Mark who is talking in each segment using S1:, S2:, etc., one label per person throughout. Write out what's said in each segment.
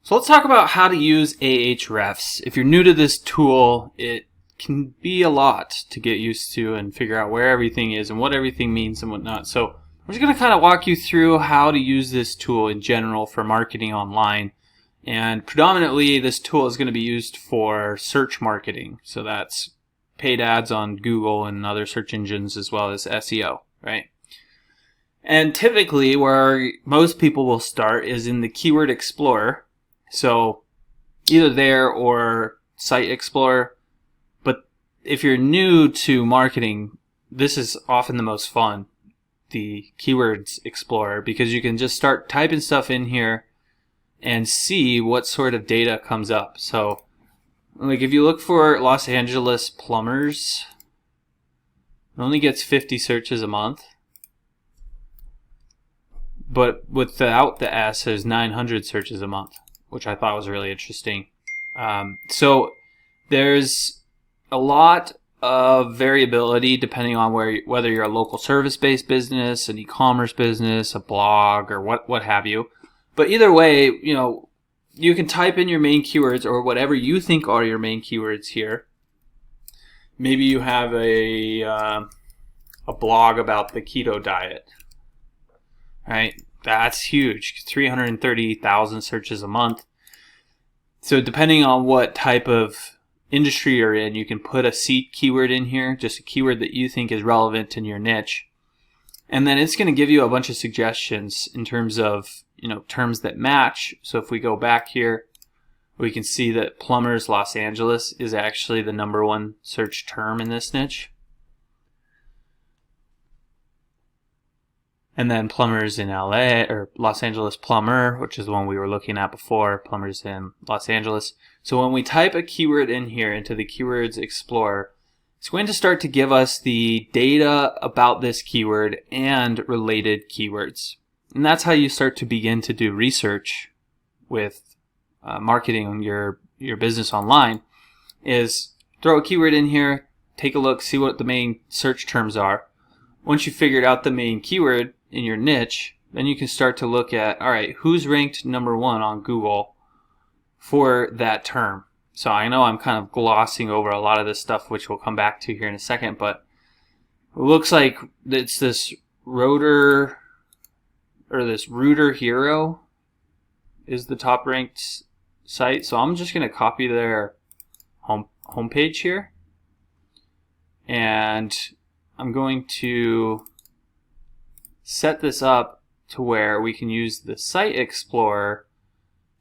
S1: So let's talk about how to use Ahrefs. If you're new to this tool, it can be a lot to get used to and figure out where everything is and what everything means and whatnot. So I'm just going to kind of walk you through how to use this tool in general for marketing online. And predominantly this tool is going to be used for search marketing. So that's paid ads on Google and other search engines as well as SEO, right? And typically where most people will start is in the Keyword Explorer. So either there or Site Explorer. But if you're new to marketing, this is often the most fun, the Keywords Explorer, because you can just start typing stuff in here and see what sort of data comes up. So like if you look for Los Angeles plumbers, it only gets 50 searches a month. But without the S, there's 900 searches a month, which I thought was really interesting. So there's a lot of variability depending on whether you're a local service-based business, an e-commerce business, a blog, or what have you. But either way, you can type in your main keywords or whatever you think are your main keywords here. Maybe you have a blog about the keto diet, right? That's huge, 330,000 searches a month. So depending on what type of industry you're in, you can put a seed keyword in here, just a keyword that you think is relevant in your niche. And then it's going to give you a bunch of suggestions in terms of, terms that match. So if we go back here, we can see that plumbers Los Angeles is actually the #1 search term in this niche. And then plumbers in LA, or Los Angeles plumber, which is the one we were looking at before, plumbers in Los Angeles. So when we type a keyword in here into the Keywords Explorer, it's going to start to give us the data about this keyword and related keywords. And that's how you start to begin to do research with marketing your business online, is throw a keyword in here, take a look, see what the main search terms are. Once you've figured out the main keyword in your niche, then you can start to look at, all right, who's ranked #1 on Google for that term. So I know I'm kind of glossing over a lot of this stuff, which we'll come back to here in a second, but it looks like it's this Rooter Hero is the top ranked site. So I'm just going to copy their homepage here, and I'm going to set this up to where we can use the Site Explorer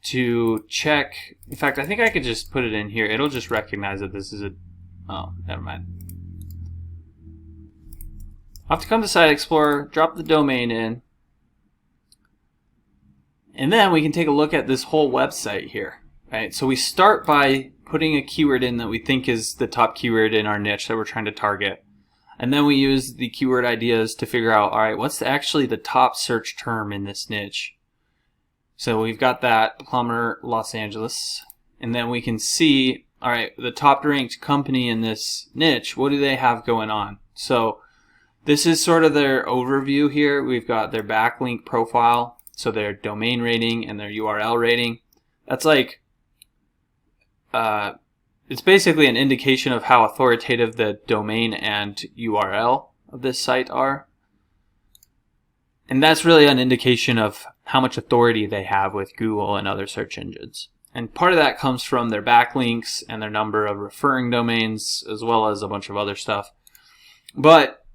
S1: to check. In fact, I think I could just put it in here. It'll just recognize that this is oh, never mind. I'll have to come to Site Explorer, drop the domain in, and then we can take a look at this whole website here. Right? So we start by putting a keyword in that we think is the top keyword in our niche that we're trying to target. And then we use the keyword ideas to figure out, all right, what's actually the top search term in this niche? So we've got that, plumber Los Angeles. And then we can see, all right, the top ranked company in this niche, what do they have going on? So this is sort of their overview here. We've got their backlink profile, so their domain rating and their URL rating. That's like, it's basically an indication of how authoritative the domain and URL of this site are. And that's really an indication of how much authority they have with Google and other search engines. And part of that comes from their backlinks and their number of referring domains, as well as a bunch of other stuff. But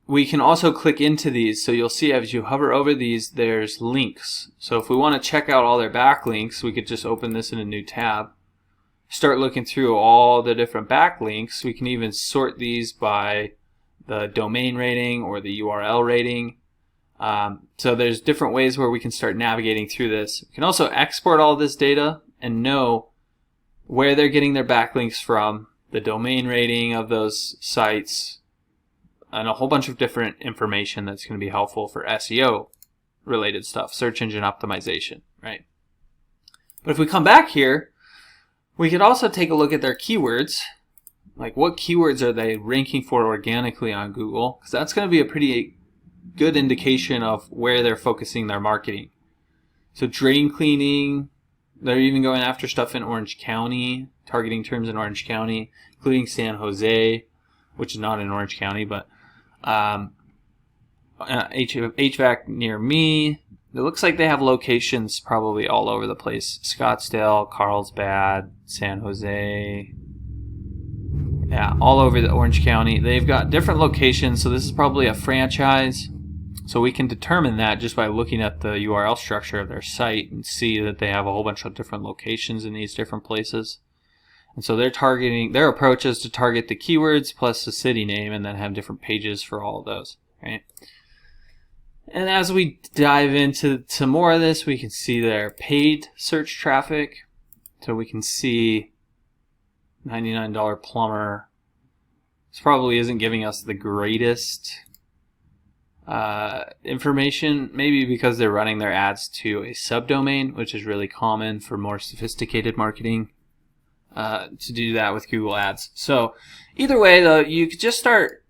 S1: we can also click into these. So you'll see as you hover over these, there's links. So if we want to check out all their backlinks, we could just open this in a new tab. Start looking through all the different backlinks. We can even sort these by the domain rating or the URL rating. So there's different ways where we can start navigating through this. We can also export all this data and know where they're getting their backlinks from, the domain rating of those sites, and a whole bunch of different information that's going to be helpful for SEO related stuff, search engine optimization, right? But if we come back here, we could also take a look at their keywords. Like, what keywords are they ranking for organically on Google? Because that's going to be a pretty good indication of where they're focusing their marketing. So drain cleaning, they're even going after stuff in Orange County, targeting terms in Orange County, including San Jose, which is not in Orange County, but HVAC near me. It looks like they have locations probably all over the place. Scottsdale, Carlsbad, San Jose. Yeah, all over the Orange County. They've got different locations, so this is probably a franchise. So we can determine that just by looking at the URL structure of their site and see that they have a whole bunch of different locations in these different places. And so they're targeting, their approach is to target the keywords plus the city name and then have different pages for all of those, right? And as we dive into more of this, we can see their paid search traffic. So we can see $99 plumber. This probably isn't giving us the greatest information, maybe because they're running their ads to a subdomain, which is really common for more sophisticated marketing to do that with Google Ads. So either way, though, you could just start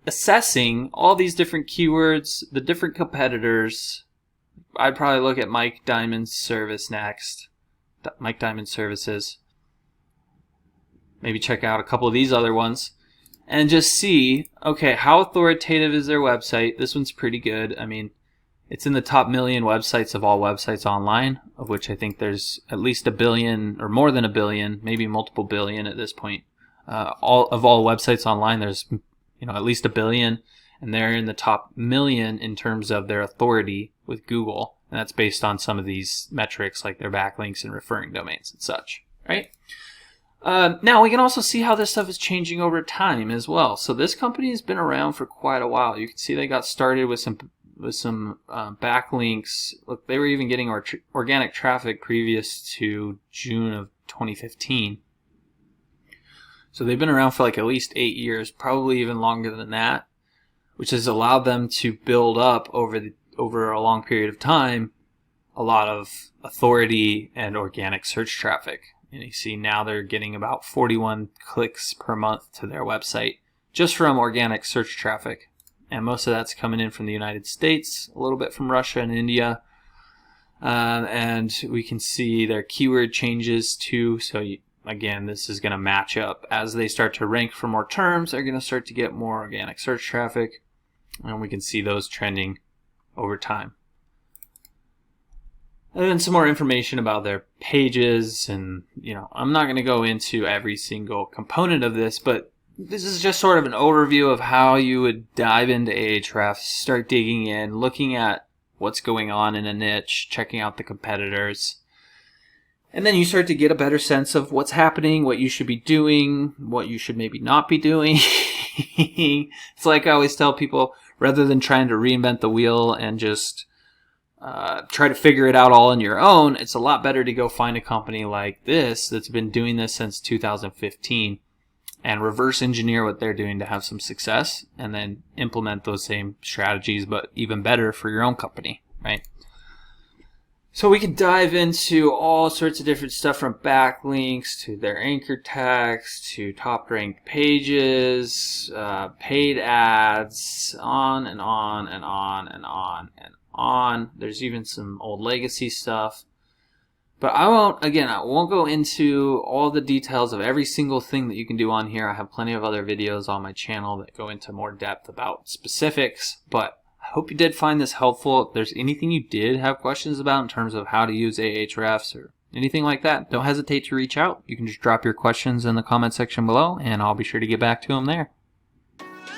S1: assessing all these different keywords, the different competitors. I'd probably look at Mike Diamond's service next. Mike Diamond Services. Maybe check out a couple of these other ones and just see, okay, how authoritative is their website? This one's pretty good. I mean, it's in the top 1 million websites of all websites online, of which I think there's at least 1 billion or more than 1 billion, maybe multiple billion at this point. All websites online, there's at least 1 billion, and they're in the top 1 million in terms of their authority with Google, and that's based on some of these metrics like their backlinks and referring domains and such, right? Now we can also see how this stuff is changing over time as well. So this company has been around for quite a while. You can see they got started with some backlinks. Look, they were even getting organic traffic previous to June of 2015. So they've been around for like at least 8 years, probably even longer than that, which has allowed them to build up over a long period of time a lot of authority and organic search traffic. And you see now they're getting about 41 clicks per month to their website just from organic search traffic. And most of that's coming in from the United States, a little bit from Russia and India. And we can see their keyword changes too. So again, this is going to match up. As they start to rank for more terms, they're going to start to get more organic search traffic. And we can see those trending over time. And then some more information about their pages. And, I'm not going to go into every single component of this, but this is just sort of an overview of how you would dive into Ahrefs, start digging in, looking at what's going on in a niche, checking out the competitors. And then you start to get a better sense of what's happening, what you should be doing, what you should maybe not be doing. It's like I always tell people, rather than trying to reinvent the wheel and just try to figure it out all on your own, it's a lot better to go find a company like this that's been doing this since 2015 and reverse engineer what they're doing to have some success and then implement those same strategies, but even better for your own company, right? So we can dive into all sorts of different stuff, from backlinks to their anchor text to top ranked pages, paid ads, on and on and on and on and on. There's even some old legacy stuff. But I won't go into all the details of every single thing that you can do on here. I have plenty of other videos on my channel that go into more depth about specifics, but I hope you did find this helpful. If there's anything you did have questions about in terms of how to use Ahrefs or anything like that, don't hesitate to reach out. You can just drop your questions in the comment section below, and I'll be sure to get back to them there.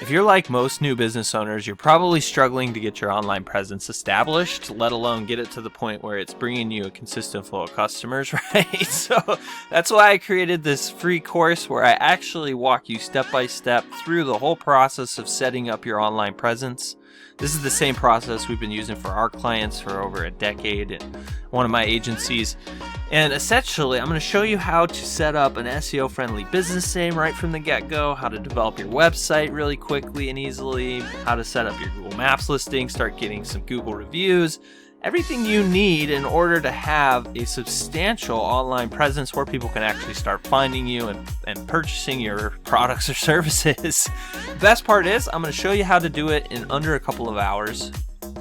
S2: If you're like most new business owners, you're probably struggling to get your online presence established, let alone get it to the point where it's bringing you a consistent flow of customers, right? So that's why I created this free course where I actually walk you step by step through the whole process of setting up your online presence. This is the same process we've been using for our clients for over a decade in one of my agencies. And essentially, I'm going to show you how to set up an SEO-friendly business name right from the get-go, how to develop your website really quickly and easily, how to set up your Google Maps listing, start getting some Google reviews, everything you need in order to have a substantial online presence where people can actually start finding you and purchasing your products or services. The best part is I'm going to show you how to do it in under a couple of hours,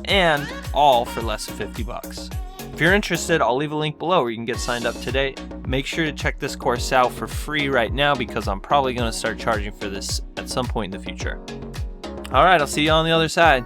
S2: and all for less than $50. If you're interested, I'll leave a link below where you can get signed up today. Make sure to check this course out for free right now because I'm probably going to start charging for this at some point in the future. All right, I'll see you on the other side.